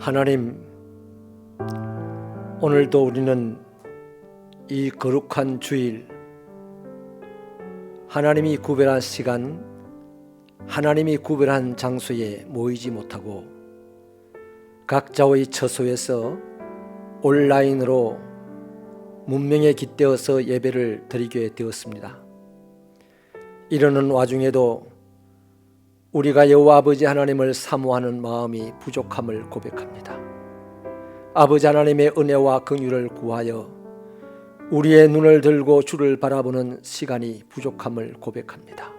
하나님, 오늘도 우리는 이 거룩한 주일, 하나님이 구별한 시간, 하나님이 구별한 장소에 모이지 못하고 각자의 처소에서 온라인으로 문명에 깃대어서 예배를 드리게 되었습니다. 이러는 와중에도 우리가 여호와 아버지 하나님을 사모하는 마음이 부족함을 고백합니다. 아버지 하나님의 은혜와 긍휼을 구하여 우리의 눈을 들고 주를 바라보는 시간이 부족함을 고백합니다.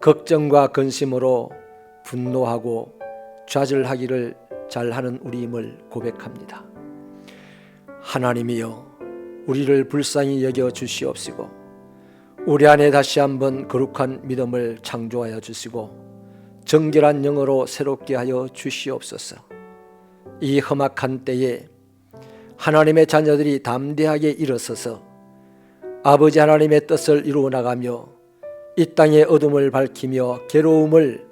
걱정과 근심으로 분노하고 좌절하기를 잘하는 우리임을 고백합니다. 하나님이여, 우리를 불쌍히 여겨 주시옵시고 우리 안에 다시 한번 거룩한 믿음을 창조하여 주시고 정결한 영으로 새롭게 하여 주시옵소서. 이 험악한 때에 하나님의 자녀들이 담대하게 일어서서 아버지 하나님의 뜻을 이루어 나가며 이 땅의 어둠을 밝히며 괴로움을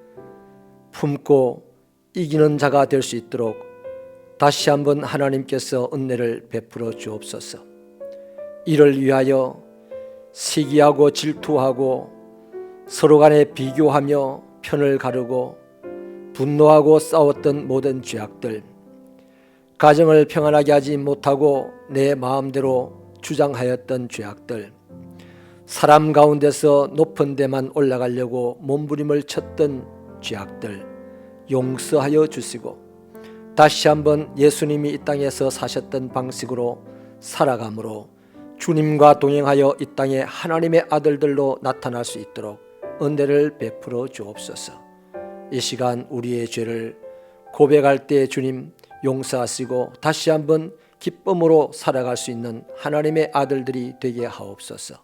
품고 이기는 자가 될 수 있도록 다시 한번 하나님께서 은혜를 베풀어 주옵소서. 이를 위하여 시기하고 질투하고 서로 간에 비교하며 편을 가르고 분노하고 싸웠던 모든 죄악들, 가정을 평안하게 하지 못하고 내 마음대로 주장하였던 죄악들, 사람 가운데서 높은 데만 올라가려고 몸부림을 쳤던 죄악들 용서하여 주시고 다시 한번 예수님이 이 땅에서 사셨던 방식으로 살아감으로 주님과 동행하여 이 땅에 하나님의 아들들로 나타날 수 있도록 은혜를 베풀어 주옵소서. 이 시간 우리의 죄를 고백할 때 주님 용서하시고 다시 한번 기쁨으로 살아갈 수 있는 하나님의 아들들이 되게 하옵소서.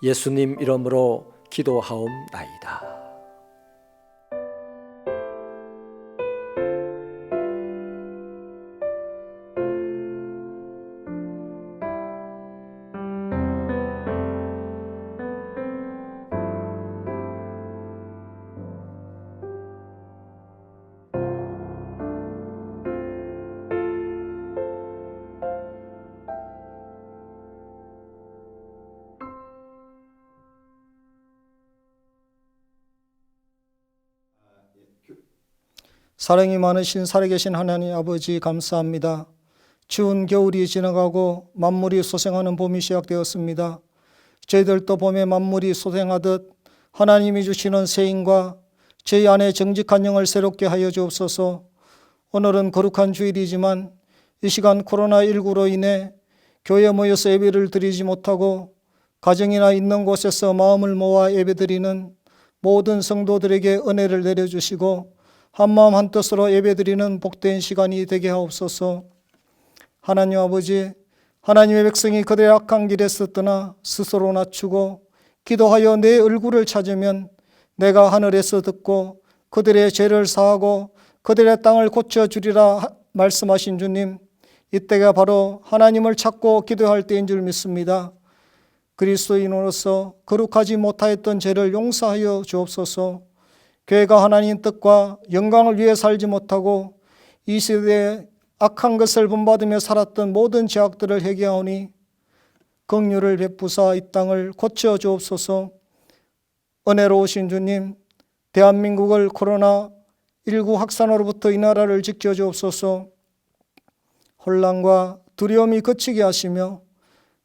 예수님 이름으로 기도하옵나이다. 사랑이 많으신 살아계신 하나님 아버지 감사합니다. 추운 겨울이 지나가고 만물이 소생하는 봄이 시작되었습니다. 저희들도 봄에 만물이 소생하듯 하나님이 주시는 새힘과 저희 안에 정직한 영을 새롭게 하여 주옵소서. 오늘은 거룩한 주일이지만 이 시간 코로나19로 인해 교회에 모여서 예배를 드리지 못하고 가정이나 있는 곳에서 마음을 모아 예배드리는 모든 성도들에게 은혜를 내려주시고 한마음 한뜻으로 예배드리는 복된 시간이 되게 하옵소서. 하나님 아버지, 하나님의 백성이 그들의 악한 길에서 떠나 스스로 낮추고 기도하여 내 얼굴을 찾으면 내가 하늘에서 듣고 그들의 죄를 사하고 그들의 땅을 고쳐주리라 말씀하신 주님, 이때가 바로 하나님을 찾고 기도할 때인 줄 믿습니다. 그리스도인으로서 거룩하지 못하였던 죄를 용서하여 주옵소서. 교회가 하나님 뜻과 영광을 위해 살지 못하고 이 시대에 악한 것을 본받으며 살았던 모든 죄악들을 회개하오니 긍휼을 베푸사 이 땅을 고쳐 주옵소서. 은혜로우신 주님, 대한민국을 코로나19 확산으로부터 이 나라를 지켜 주옵소서. 혼란과 두려움이 그치게 하시며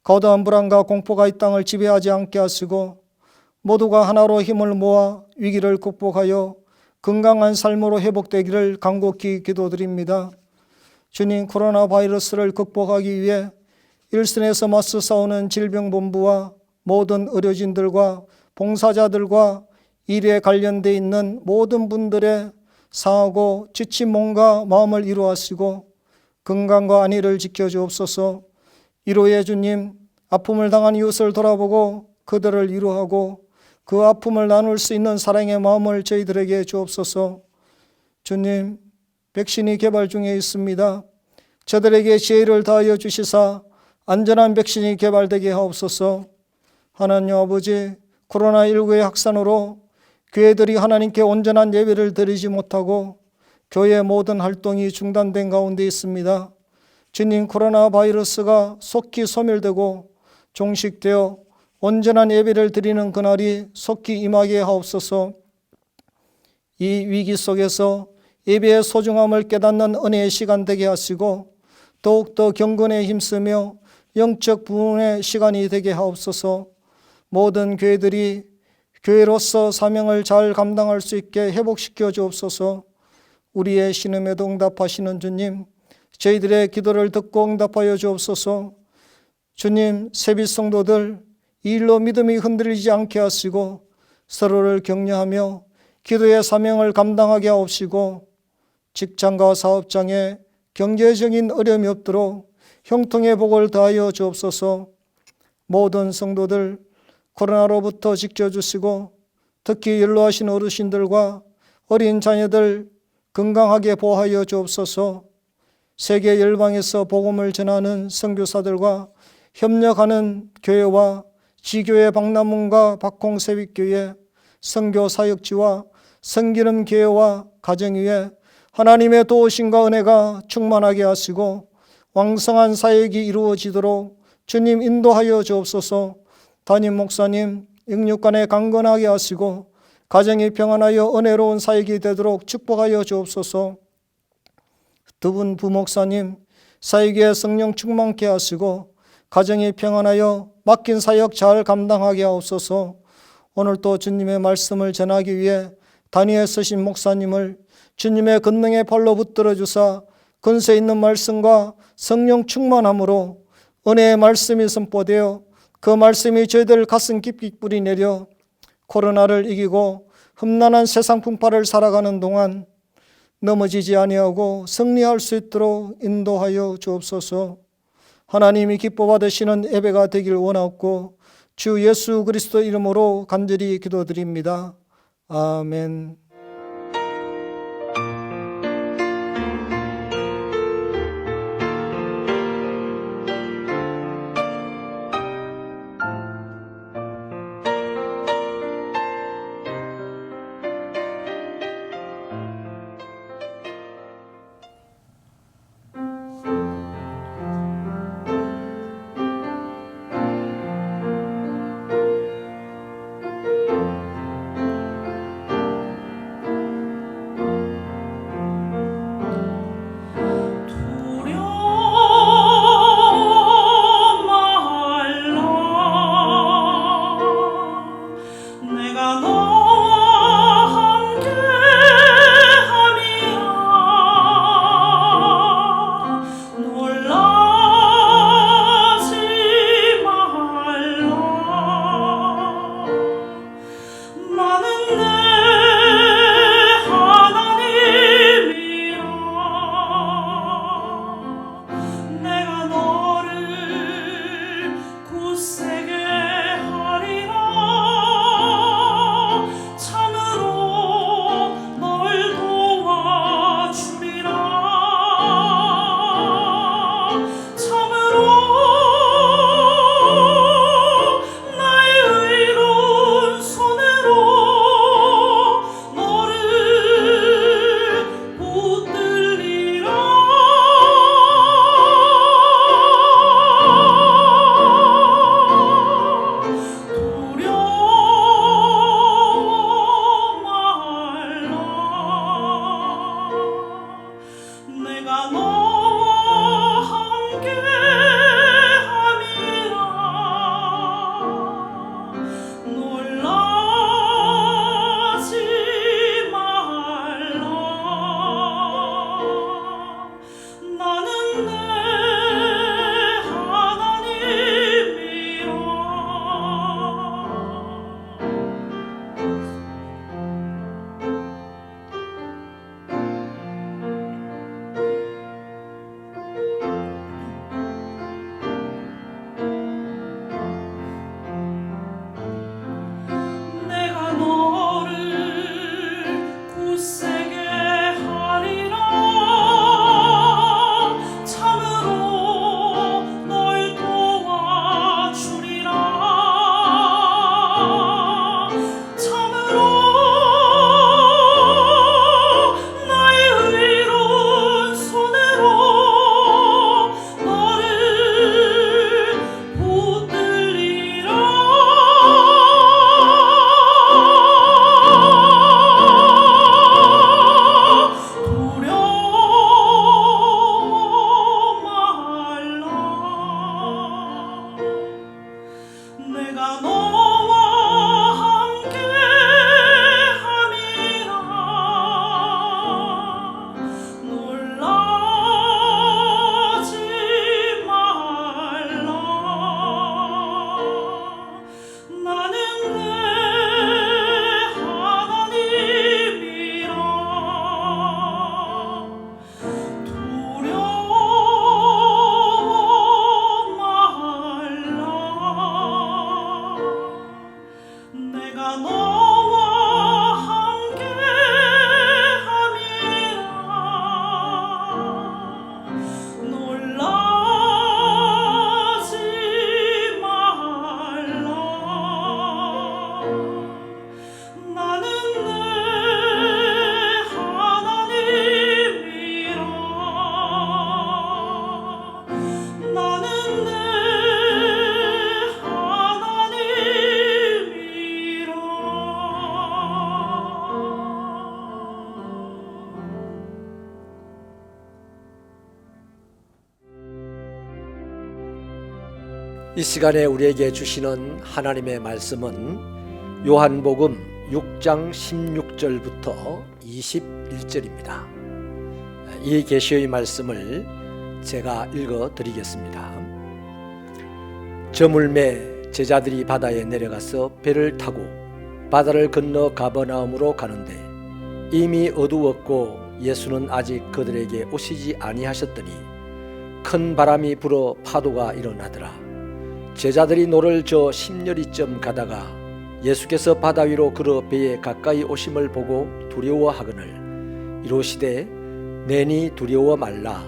거대한 불안과 공포가 이 땅을 지배하지 않게 하시고 모두가 하나로 힘을 모아 위기를 극복하여 건강한 삶으로 회복되기를 간곡히 기도드립니다. 주님, 코로나 바이러스를 극복하기 위해 일선에서 맞서 싸우는 질병본부와 모든 의료진들과 봉사자들과 일에 관련되어 있는 모든 분들의 상하고 지친 몸과 마음을 이루하시고 건강과 안위를 지켜주옵소서. 이로의 주님, 아픔을 당한 이웃을 돌아보고 그들을 위로하고 그 아픔을 나눌 수 있는 사랑의 마음을 저희들에게 주옵소서. 주님, 백신이 개발 중에 있습니다. 저들에게 지혜를 다하여 주시사 안전한 백신이 개발되게 하옵소서. 하나님 아버지, 코로나19의 확산으로 교회들이 하나님께 온전한 예배를 드리지 못하고 교회 모든 활동이 중단된 가운데 있습니다. 주님, 코로나 바이러스가 속히 소멸되고 종식되어 온전한 예배를 드리는 그날이 속히 임하게 하옵소서. 이 위기 속에서 예배의 소중함을 깨닫는 은혜의 시간 되게 하시고 더욱더 경건에 힘쓰며 영적 부흥의 시간이 되게 하옵소서. 모든 교회들이 교회로서 사명을 잘 감당할 수 있게 회복시켜 주옵소서. 우리의 신음에도 응답하시는 주님, 저희들의 기도를 듣고 응답하여 주옵소서. 주님, 세빛 성도들 이 일로 믿음이 흔들리지 않게 하시고 서로를 격려하며 기도의 사명을 감당하게 하옵시고 직장과 사업장에 경제적인 어려움이 없도록 형통의 복을 더하여 주옵소서. 모든 성도들 코로나로부터 지켜주시고 특히 연로하신 어르신들과 어린 자녀들 건강하게 보호하여 주옵소서. 세계 열방에서 복음을 전하는 선교사들과 협력하는 교회와 지교회 박남문과 박홍세빛교회, 선교사역지와 성기름 교회와 가정위에 하나님의 도우심과 은혜가 충만하게 하시고 왕성한 사역이 이루어지도록 주님 인도하여 주옵소서. 담임 목사님 영육간에 강건하게 하시고 가정이 평안하여 은혜로운 사역이 되도록 축복하여 주옵소서. 두 분 부목사님 사역에 성령 충만케 하시고 가정이 평안하여 맡긴 사역 잘 감당하게 하옵소서. 오늘 또 주님의 말씀을 전하기 위해 단위에 서신 목사님을 주님의 권능의 팔로 붙들어 주사 권세 있는 말씀과 성령 충만함으로 은혜의 말씀이 선포되어 그 말씀이 저희들 가슴 깊이 뿌리 내려 코로나를 이기고 험난한 세상 풍파를 살아가는 동안 넘어지지 아니하고 승리할 수 있도록 인도하여 주옵소서. 하나님이 기뻐 받으시는 예배가 되길 원하옵고 주 예수 그리스도 이름으로 간절히 기도드립니다. 아멘. 이 시간에 우리에게 주시는 하나님의 말씀은 요한복음 6장 16절부터 21절입니다. 이 계시의 말씀을 제가 읽어 드리겠습니다. 저물매 제자들이 바다에 내려가서 배를 타고 바다를 건너 가버나움으로 가는데 이미 어두웠고 예수는 아직 그들에게 오시지 아니하셨더니 큰 바람이 불어 파도가 일어나더라. 제자들이 노를 저 십여리쯤 가다가 예수께서 바다 위로 걸어 배에 가까이 오심을 보고 두려워하거늘 이르시되 내니 두려워 말라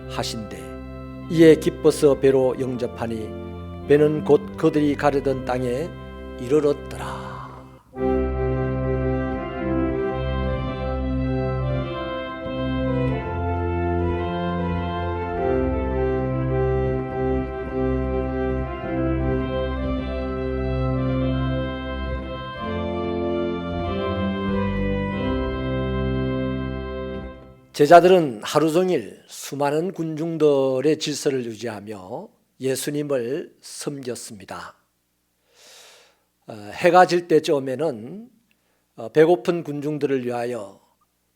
하신대 이에 기뻐서 배로 영접하니 배는 곧 그들이 가려던 땅에 이르렀더라. 제자들은 하루 종일 수많은 군중들의 질서를 유지하며 예수님을 섬겼습니다. 해가 질 때쯤에는 배고픈 군중들을 위하여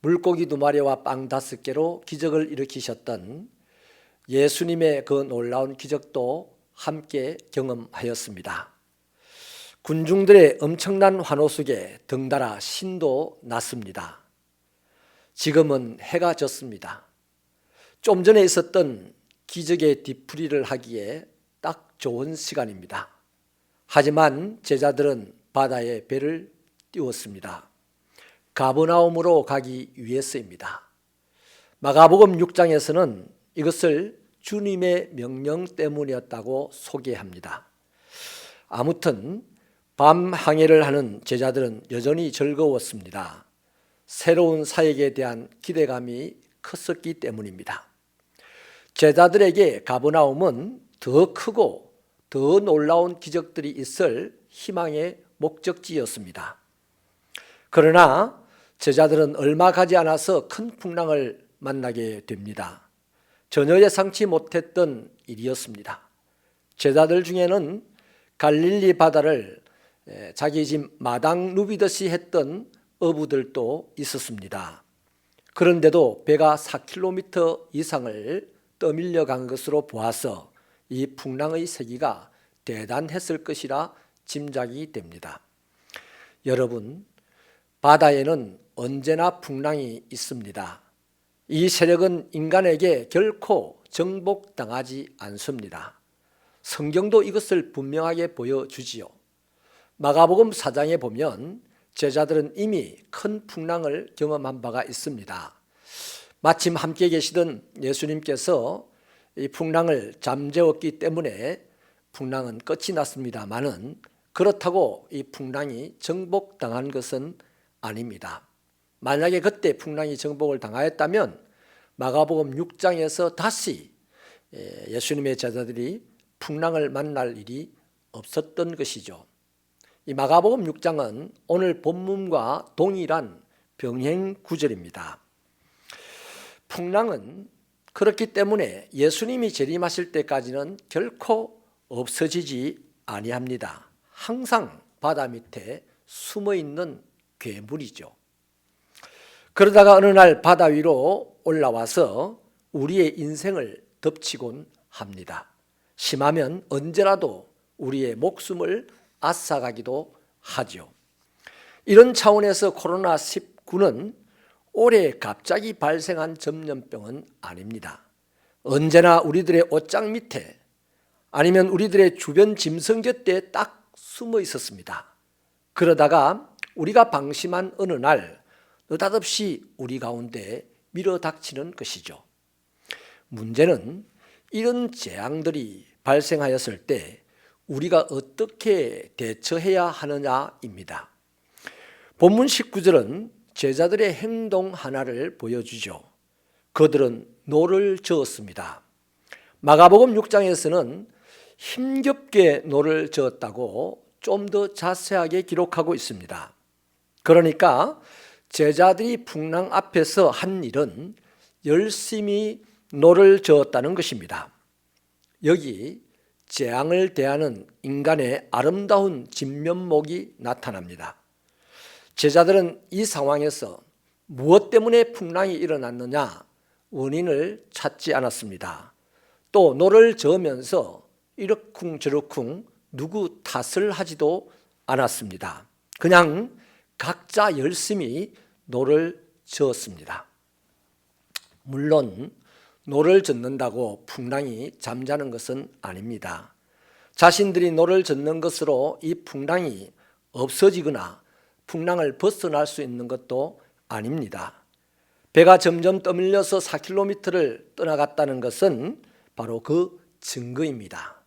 물고기 2마리와 빵 5개로 기적을 일으키셨던 예수님의 그 놀라운 기적도 함께 경험하였습니다. 군중들의 엄청난 환호 속에 덩달아 신도 났습니다. 지금은 해가 졌습니다. 좀 전에 있었던 기적의 뒤풀이를 하기에 딱 좋은 시간입니다. 하지만 제자들은 바다에 배를 띄웠습니다. 가버나움으로 가기 위해서입니다. 마가복음 6장에서는 이것을 주님의 명령 때문이었다고 소개합니다. 아무튼 밤 항해를 하는 제자들은 여전히 즐거웠습니다. 새로운 사역에 대한 기대감이 컸었기 때문입니다. 제자들에게 가버나움은 더 크고 더 놀라운 기적들이 있을 희망의 목적지였습니다. 그러나 제자들은 얼마 가지 않아서 큰 풍랑을 만나게 됩니다. 전혀 예상치 못했던 일이었습니다. 제자들 중에는 갈릴리 바다를 자기 집 마당 누비듯이 했던 어부들도 있었습니다. 그런데도 배가 4km 이상을 떠밀려 간 것으로 보아서 이 풍랑의 세기가 대단했을 것이라 짐작이 됩니다. 여러분, 바다에는 언제나 풍랑이 있습니다. 이 세력은 인간에게 결코 정복당하지 않습니다. 성경도 이것을 분명하게 보여주지요. 마가복음 4장에 보면 제자들은 이미 큰 풍랑을 경험한 바가 있습니다. 마침 함께 계시던 예수님께서 이 풍랑을 잠재웠기 때문에 풍랑은 끝이 났습니다마는 그렇다고 이 풍랑이 정복당한 것은 아닙니다. 만약에 그때 풍랑이 정복을 당하였다면 마가복음 6장에서 다시 예수님의 제자들이 풍랑을 만날 일이 없었던 것이죠. 이 마가복음 6장은 오늘 본문과 동일한 병행 구절입니다. 풍랑은 그렇기 때문에 예수님이 재림하실 때까지는 결코 없어지지 아니합니다. 항상 바다 밑에 숨어있는 괴물이죠. 그러다가 어느 날 바다 위로 올라와서 우리의 인생을 덮치곤 합니다. 심하면 언제라도 우리의 목숨을 앗아가기도 하죠. 이런 차원에서 코로나19는 올해 갑자기 발생한 전염병은 아닙니다. 언제나 우리들의 옷장 밑에 아니면 우리들의 주변 짐승 곁에 딱 숨어 있었습니다. 그러다가 우리가 방심한 어느 날 느닷없이 우리 가운데 밀어닥치는 것이죠. 문제는 이런 재앙들이 발생하였을 때 우리가 어떻게 대처해야 하느냐입니다. 본문 19절은 제자들의 행동 하나를 보여주죠. 그들은 노를 저었습니다. 마가복음 6장에서는 힘겹게 노를 저었다고 좀 더 자세하게 기록하고 있습니다. 그러니까 제자들이 풍랑 앞에서 한 일은 열심히 노를 저었다는 것입니다. 여기 재앙을 대하는 인간의 아름다운 진면목이 나타납니다. 제자들은 이 상황에서 무엇 때문에 풍랑이 일어났느냐 원인을 찾지 않았습니다. 또 노를 저으면서 이러쿵저러쿵 누구 탓을 하지도 않았습니다. 그냥 각자 열심히 노를 저었습니다. 물론 노를 젓는다고 풍랑이 잠자는 것은 아닙니다. 자신들이 노를 젓는 것으로 이 풍랑이 없어지거나 풍랑을 벗어날 수 있는 것도 아닙니다. 배가 점점 떠밀려서 4km를 떠나갔다는 것은 바로 그 증거입니다.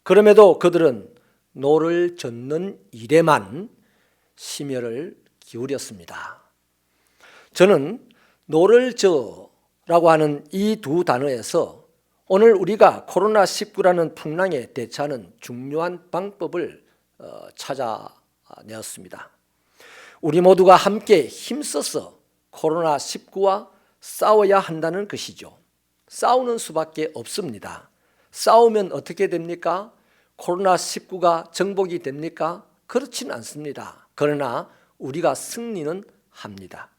그럼에도 그들은 노를 젓는 일에만 심혈을 기울였습니다. 저는 노를 저라고 하는 이 두 단어에서 오늘 우리가 코로나19라는 풍랑에 대처하는 중요한 방법을 찾아내었습니다. 우리 모두가 함께 힘써서 코로나19와 싸워야 한다는 것이죠. 싸우는 수밖에 없습니다. 싸우면 어떻게 됩니까? 코로나19가 정복이 됩니까? 그렇지는 않습니다. 그러나 우리가 승리는 합니다.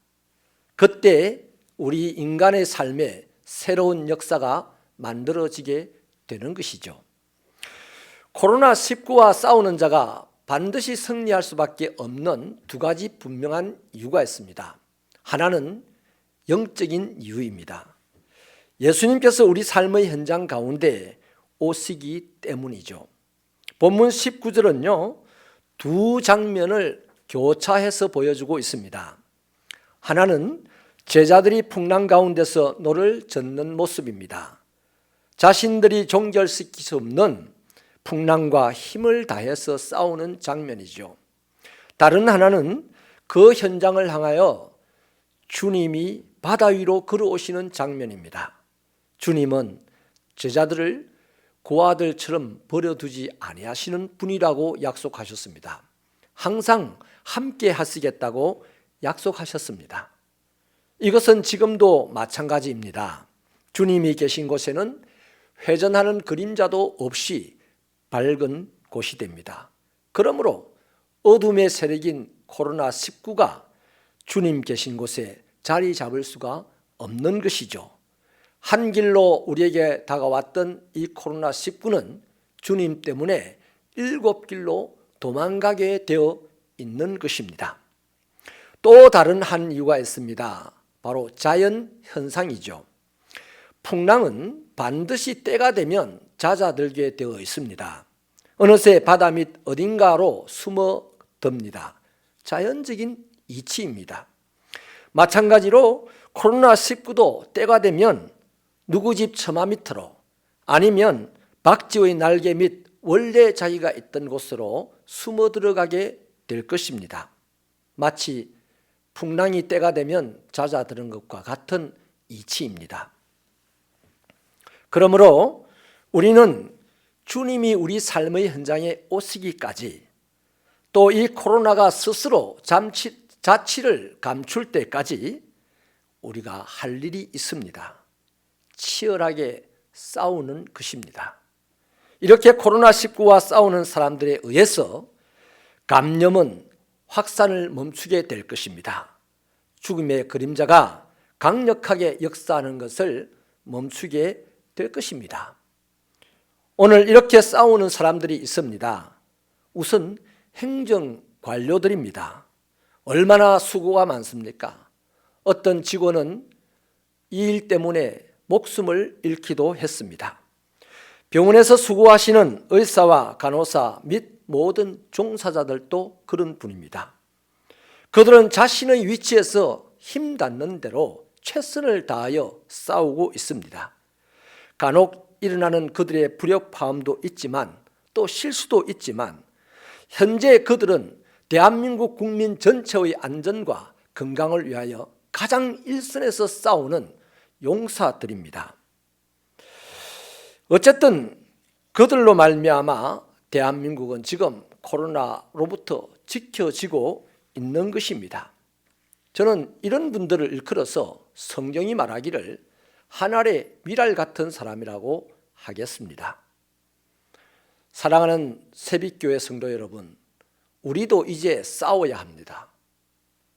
그때 우리 인간의 삶에 새로운 역사가 만들어지게 되는 것이죠. 코로나19와 싸우는 자가 반드시 승리할 수밖에 없는 두 가지 분명한 이유가 있습니다. 하나는 영적인 이유입니다. 예수님께서 우리 삶의 현장 가운데 오시기 때문이죠. 본문 19절은요, 두 장면을 교차해서 보여주고 있습니다. 하나는 제자들이 풍랑 가운데서 노를 젓는 모습입니다. 자신들이 종결시킬 수 없는 풍랑과 힘을 다해서 싸우는 장면이죠. 다른 하나는 그 현장을 향하여 주님이 바다 위로 걸어오시는 장면입니다. 주님은 제자들을 고아들처럼 버려두지 아니하시는 분이라고 약속하셨습니다. 항상 함께 하시겠다고 약속하셨습니다. 이것은 지금도 마찬가지입니다. 주님이 계신 곳에는 회전하는 그림자도 없이 밝은 곳이 됩니다. 그러므로 어둠의 세력인 코로나19가 주님 계신 곳에 자리 잡을 수가 없는 것이죠. 한 길로 우리에게 다가왔던 이 코로나19는 주님 때문에 7길로 도망가게 되어 있는 것입니다. 또 다른 한 이유가 있습니다. 바로 자연 현상이죠. 풍랑은 반드시 때가 되면 잦아들게 되어 있습니다. 어느새 바다 밑 어딘가로 숨어듭니다. 자연적인 이치입니다. 마찬가지로 코로나19도 때가 되면 누구 집 처마 밑으로 아니면 박쥐의 날개 밑 원래 자기가 있던 곳으로 숨어 들어가게 될 것입니다. 마치 풍랑이 때가 되면 잦아드는 것과 같은 이치입니다. 그러므로 우리는 주님이 우리 삶의 현장에 오시기까지 또 이 코로나가 스스로 자취를 감출 때까지 우리가 할 일이 있습니다. 치열하게 싸우는 것입니다. 이렇게 코로나19와 싸우는 사람들에 의해서 감염은 확산을 멈추게 될 것입니다. 죽음의 그림자가 강력하게 역사하는 것을 멈추게 될 것입니다. 오늘 이렇게 싸우는 사람들이 있습니다. 우선 행정 관료들입니다. 얼마나 수고가 많습니까? 어떤 직원은 이 일 때문에 목숨을 잃기도 했습니다. 병원에서 수고하시는 의사와 간호사 및 모든 종사자들도 그런 분입니다. 그들은 자신의 위치에서 힘 닿는 대로 최선을 다하여 싸우고 있습니다. 간혹 일어나는 그들의 불협화음도 있지만 또 실수도 있지만 현재 그들은 대한민국 국민 전체의 안전과 건강을 위하여 가장 일선에서 싸우는 용사들입니다. 어쨌든 그들로 말미암아 대한민국은 지금 코로나로부터 지켜지고 있는 것입니다. 저는 이런 분들을 일컬어서 성경이 말하기를 한 알의 밀알 같은 사람이라고 하겠습니다. 사랑하는 새빛교회 성도 여러분, 우리도 이제 싸워야 합니다.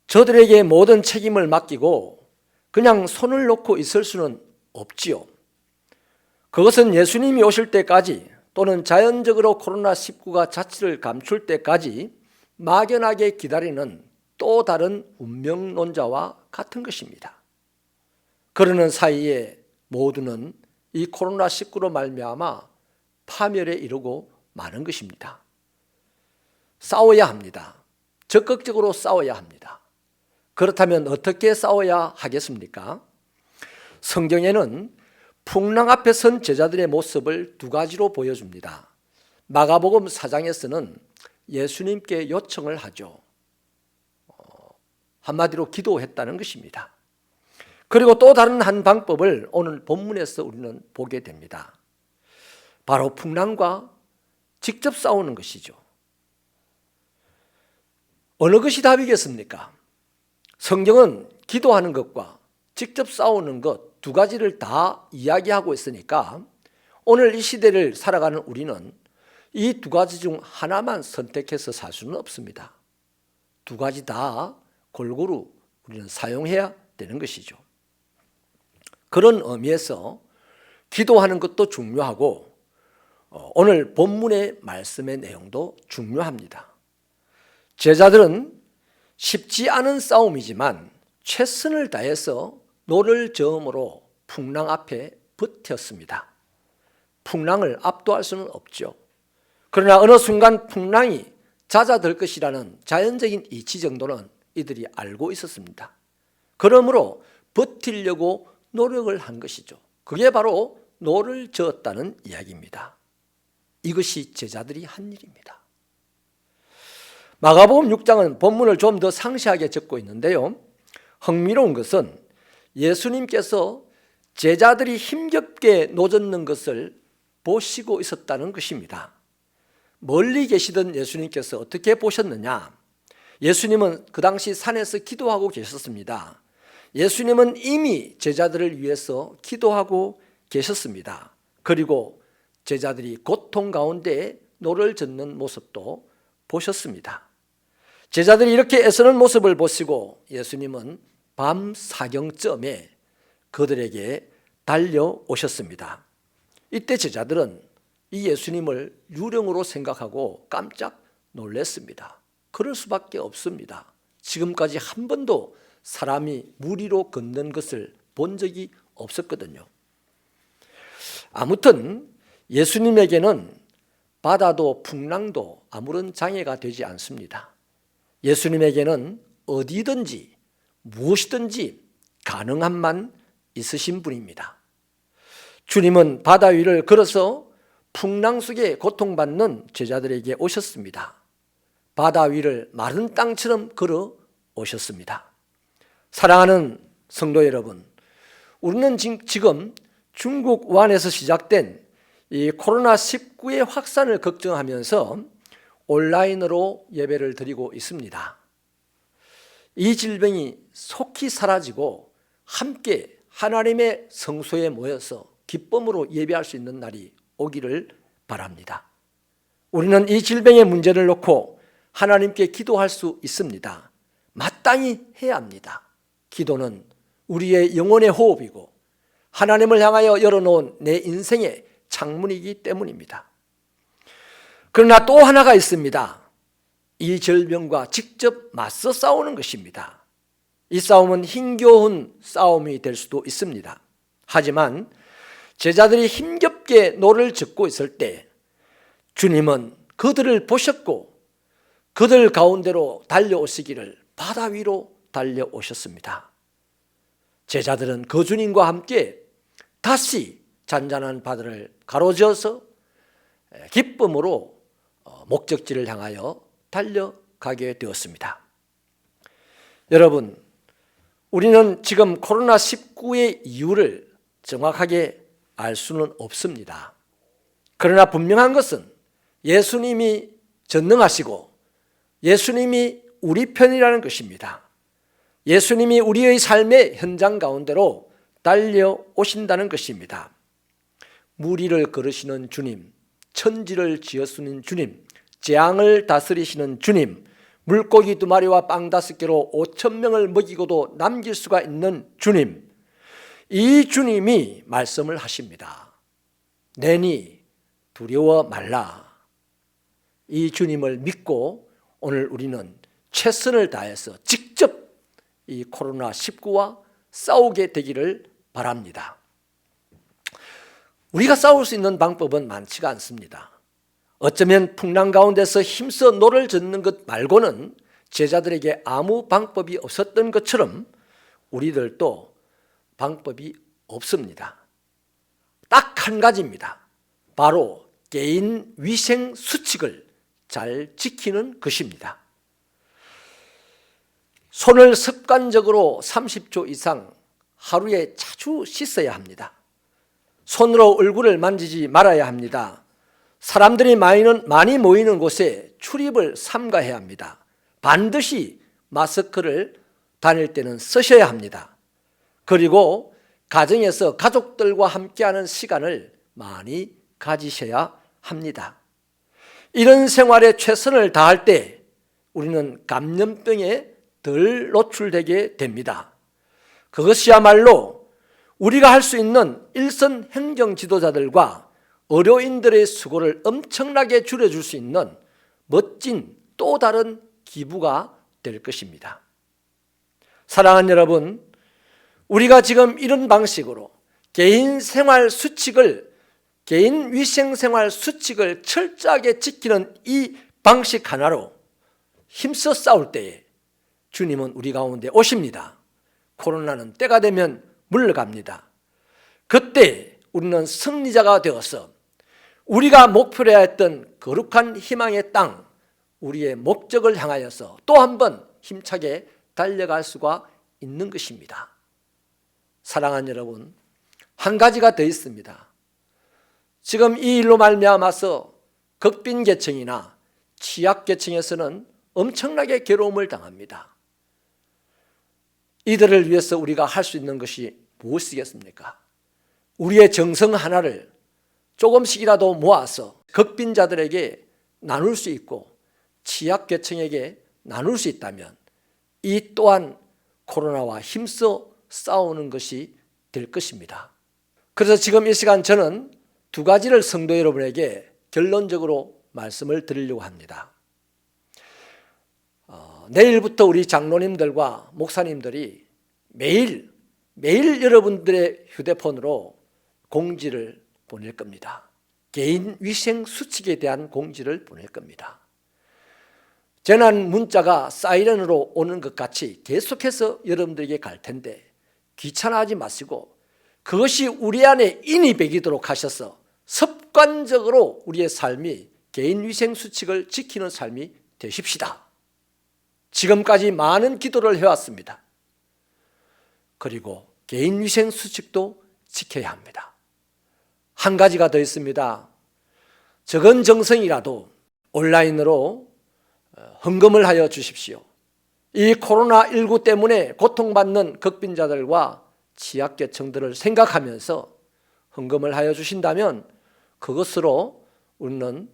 저들에게 모든 책임을 맡기고 그냥 손을 놓고 있을 수는 없지요. 그것은 예수님이 오실 때까지 또는 자연적으로 코로나19가 자취를 감출 때까지 막연하게 기다리는 또 다른 운명론자와 같은 것입니다. 그러는 사이에 모두는 이 코로나19로 말미암아 파멸에 이르고 마는 것입니다. 싸워야 합니다. 적극적으로 싸워야 합니다. 그렇다면 어떻게 싸워야 하겠습니까? 성경에는 풍랑 앞에 선 제자들의 모습을 두 가지로 보여줍니다. 마가복음 4장에서는 예수님께 요청을 하죠. 한마디로 기도했다는 것입니다. 그리고 또 다른 한 방법을 오늘 본문에서 우리는 보게 됩니다. 바로 풍랑과 직접 싸우는 것이죠. 어느 것이 답이겠습니까? 성경은 기도하는 것과 직접 싸우는 것 두 가지를 다 이야기하고 있으니까 오늘 이 시대를 살아가는 우리는 이 두 가지 중 하나만 선택해서 살 수는 없습니다. 두 가지 다 골고루 우리는 사용해야 되는 것이죠. 그런 의미에서 기도하는 것도 중요하고 오늘 본문의 말씀의 내용도 중요합니다. 제자들은 쉽지 않은 싸움이지만 최선을 다해서 노를 저음으로 풍랑 앞에 버텼습니다. 풍랑을 압도할 수는 없죠. 그러나 어느 순간 풍랑이 잦아들 것이라는 자연적인 이치 정도는 이들이 알고 있었습니다. 그러므로 버티려고 노력을 한 것이죠. 그게 바로 노를 저었다는 이야기입니다. 이것이 제자들이 한 일입니다. 마가복음 6장은 본문을 좀 더 상세하게 적고 있는데요. 흥미로운 것은 예수님께서 제자들이 힘겹게 노젓는 것을 보시고 있었다는 것입니다. 멀리 계시던 예수님께서 어떻게 보셨느냐? 예수님은 그 당시 산에서 기도하고 계셨습니다. 예수님은 이미 제자들을 위해서 기도하고 계셨습니다. 그리고 제자들이 고통 가운데 노를 젓는 모습도 보셨습니다. 제자들이 이렇게 애쓰는 모습을 보시고 예수님은 밤 사경쯤에 그들에게 달려오셨습니다. 이때 제자들은 이 예수님을 유령으로 생각하고 깜짝 놀랐습니다. 그럴 수밖에 없습니다. 지금까지 한 번도 사람이 물 위로 걷는 것을 본 적이 없었거든요. 아무튼 예수님에게는 바다도 풍랑도 아무런 장애가 되지 않습니다. 예수님에게는 어디든지 무엇이든지 가능함만 있으신 분입니다. 주님은 바다 위를 걸어서 풍랑 속에 고통받는 제자들에게 오셨습니다. 바다 위를 마른 땅처럼 걸어 오셨습니다. 사랑하는 성도 여러분, 우리는 지금 중국 우한에서 시작된 이 코로나19의 확산을 걱정하면서 온라인으로 예배를 드리고 있습니다. 이 질병이 속히 사라지고 함께 하나님의 성소에 모여서 기쁨으로 예배할 수 있는 날이 오기를 바랍니다. 우리는 이 질병의 문제를 놓고 하나님께 기도할 수 있습니다. 마땅히 해야 합니다. 기도는 우리의 영혼의 호흡이고 하나님을 향하여 열어놓은 내 인생의 창문이기 때문입니다. 그러나 또 하나가 있습니다. 이 질병과 직접 맞서 싸우는 것입니다. 이 싸움은 힘겨운 싸움이 될 수도 있습니다. 하지만 제자들이 힘겹게 노를 젓고 있을 때 주님은 그들을 보셨고 그들 가운데로 달려오시기를 바다 위로 달려오셨습니다. 제자들은 그 주님과 함께 다시 잔잔한 바다를 가로지어서 기쁨으로 목적지를 향하여 달려가게 되었습니다. 여러분, 우리는 지금 코로나19의 이유를 정확하게 알 수는 없습니다. 그러나 분명한 것은 예수님이 전능하시고 예수님이 우리 편이라는 것입니다. 예수님이 우리의 삶의 현장 가운데로 달려오신다는 것입니다. 물 위를 걸으시는 주님, 천지를 지으시는 주님, 재앙을 다스리시는 주님, 물고기 2마리와 빵 5개로 5,000명을 먹이고도 남길 수가 있는 주님, 이 주님이 말씀을 하십니다. 내니 두려워 말라. 이 주님을 믿고 오늘 우리는 최선을 다해서 직접 이 코로나19와 싸우게 되기를 바랍니다. 우리가 싸울 수 있는 방법은 많지가 않습니다. 어쩌면 풍랑 가운데서 힘써 노를 젓는 것 말고는 제자들에게 아무 방법이 없었던 것처럼 우리들도 방법이 없습니다. 딱 한 가지입니다. 바로 개인 위생 수칙을 잘 지키는 것입니다. 손을 습관적으로 30초 이상 하루에 자주 씻어야 합니다. 손으로 얼굴을 만지지 말아야 합니다. 사람들이 많이 모이는 곳에 출입을 삼가해야 합니다. 반드시 마스크를 다닐 때는 쓰셔야 합니다. 그리고 가정에서 가족들과 함께하는 시간을 많이 가지셔야 합니다. 이런 생활에 최선을 다할 때 우리는 감염병에 덜 노출되게 됩니다. 그것이야말로 우리가 할 수 있는 일선 행정 지도자들과 의료인들의 수고를 엄청나게 줄여줄 수 있는 멋진 또 다른 기부가 될 것입니다. 사랑하는 여러분, 우리가 지금 이런 방식으로 개인 위생 생활 수칙을 철저하게 지키는 이 방식 하나로 힘써 싸울 때에 주님은 우리 가운데 오십니다. 코로나는 때가 되면 물러갑니다. 그때 우리는 승리자가 되어서 우리가 목표로 했던 거룩한 희망의 땅, 우리의 목적을 향하여서 또 한 번 힘차게 달려갈 수가 있는 것입니다. 사랑하는 여러분, 한 가지가 더 있습니다. 지금 이 일로 말미암아서 극빈계층이나 취약계층에서는 엄청나게 괴로움을 당합니다. 이들을 위해서 우리가 할 수 있는 것이 무엇이겠습니까? 우리의 정성 하나를 조금씩이라도 모아서 극빈자들에게 나눌 수 있고 취약계층에게 나눌 수 있다면 이 또한 코로나와 힘써 싸우는 것이 될 것입니다. 그래서 지금 이 시간 저는 2가지를 성도 여러분에게 결론적으로 말씀을 드리려고 합니다. 내일부터 우리 장로님들과 목사님들이 매일 여러분들의 휴대폰으로 공지를 보낼 겁니다. 개인 위생 수칙에 대한 공지를 보낼 겁니다. 재난 문자가 사이렌으로 오는 것 같이 계속해서 여러분들에게 갈 텐데 귀찮아하지 마시고 그것이 우리 안에 인이 배기도록 하셔서 습관적으로 우리의 삶이 개인 위생 수칙을 지키는 삶이 되십시다. 지금까지 많은 기도를 해왔습니다. 그리고 개인 위생 수칙도 지켜야 합니다. 한 가지가 더 있습니다. 적은 정성이라도 온라인으로 헌금을 하여 주십시오. 이 코로나19 때문에 고통받는 극빈자들과 취약계층들을 생각하면서 헌금을 하여 주신다면 그것으로 우리는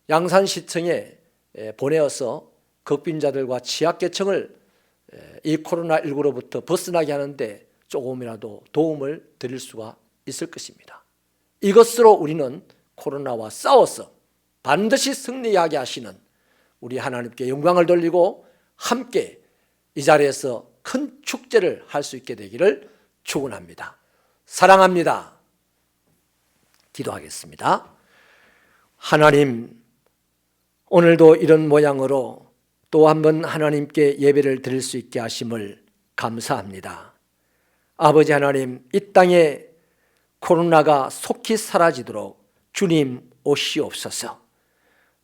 양산시청에 보내어서 극빈자들과 취약계층을 이 코로나19로부터 벗어나게 하는데 조금이라도 도움을 드릴 수가 있을 것입니다. 이것으로 우리는 코로나와 싸워서 반드시 승리하게 하시는 우리 하나님께 영광을 돌리고 함께 이 자리에서 큰 축제를 할 수 있게 되기를 축원합니다. 사랑합니다. 기도하겠습니다. 하나님, 오늘도 이런 모양으로 또 한 번 하나님께 예배를 드릴 수 있게 하심을 감사합니다. 아버지 하나님, 이 땅에 코로나가 속히 사라지도록 주님 오시옵소서.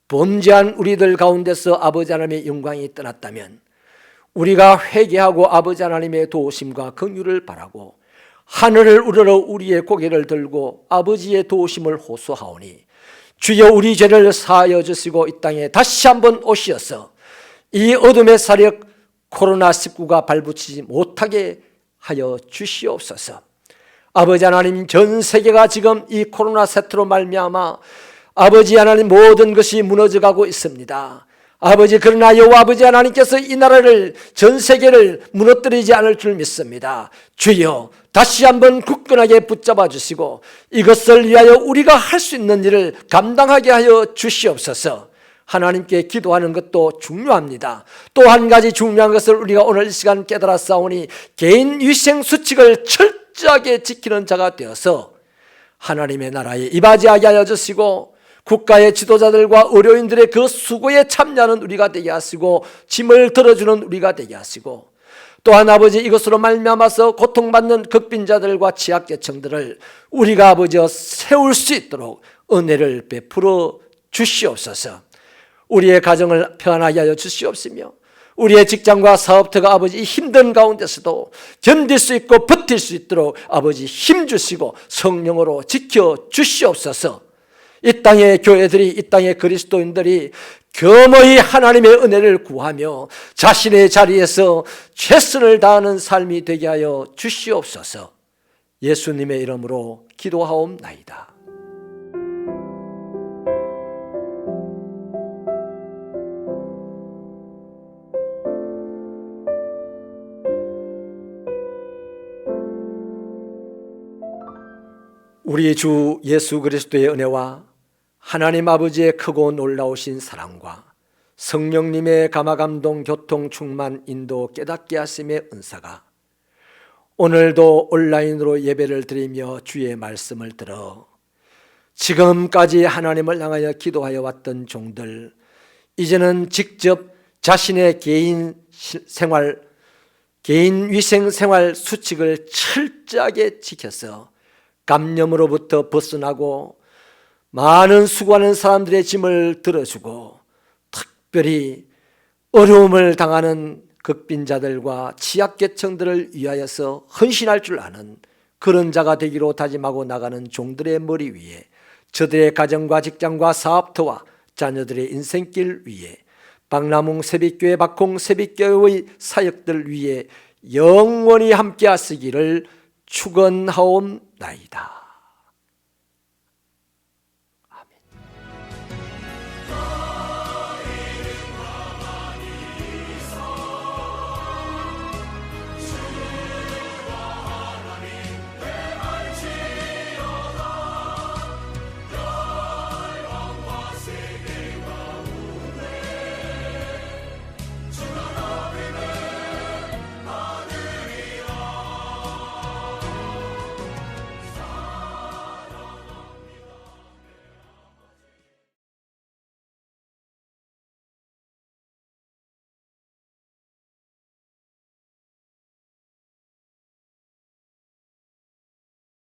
범죄한 우리들 가운데서 아버지 하나님의 영광이 떠났다면 우리가 회개하고 아버지 하나님의 도우심과 긍휼을 바라고 하늘을 우러러 우리의 고개를 들고 아버지의 도우심을 호소하오니 주여 우리 죄를 사하여 주시고 이 땅에 다시 한번 오시어서 이 어둠의 사력 코로나19가 발붙이지 못하게 하여 주시옵소서. 아버지 하나님, 전 세계가 지금 이 코로나 사태로 말미암아 아버지 하나님, 모든 것이 무너져가고 있습니다. 아버지, 그러나 여호와 아버지 하나님께서 이 나라를, 전 세계를 무너뜨리지 않을 줄 믿습니다. 주여, 다시 한번 굳건하게 붙잡아 주시고 이것을 위하여 우리가 할 수 있는 일을 감당하게 하여 주시옵소서. 하나님께 기도하는 것도 중요합니다. 또 한 가지 중요한 것을 우리가 오늘 이 시간 깨달았사오니, 개인 위생 수칙을 철저하게 지키는 자가 되어서 하나님의 나라에 이바지하게 하여 주시고, 국가의 지도자들과 의료인들의 그 수고에 참여하는 우리가 되게 하시고, 짐을 들어주는 우리가 되게 하시고, 또한 아버지, 이것으로 말미암아서 고통받는 극빈자들과 취약계층들을 우리가 아버지여 세울 수 있도록 은혜를 베풀어 주시옵소서. 우리의 가정을 평안하게 하여 주시옵시며, 우리의 직장과 사업터가 아버지 힘든 가운데서도 견딜 수 있고 버틸 수 있도록 아버지 힘 주시고 성령으로 지켜 주시옵소서. 이 땅의 교회들이, 이 땅의 그리스도인들이 겸허히 하나님의 은혜를 구하며 자신의 자리에서 최선을 다하는 삶이 되게 하여 주시옵소서. 예수님의 이름으로 기도하옵나이다. 우리 주 예수 그리스도의 은혜와 하나님 아버지의 크고 놀라우신 사랑과 성령님의 감화감동 교통 충만 인도 깨닫게 하심의 은사가 오늘도 온라인으로 예배를 드리며 주의 말씀을 들어 지금까지 하나님을 향하여 기도하여 왔던 종들, 이제는 직접 자신의 개인 생활, 개인 위생 생활 수칙을 철저하게 지켜서 감염으로부터 벗어나고 많은 수고하는 사람들의 짐을 들어주고, 특별히 어려움을 당하는 극빈자들과 취약계층들을 위하여서 헌신할 줄 아는 그런 자가 되기로 다짐하고 나가는 종들의 머리 위에, 저들의 가정과 직장과 사업터와 자녀들의 인생길 위에, 박남웅 세빛교회, 박홍 세빛교회의 사역들 위에 영원히 함께 하시기를 축원하옵나이다.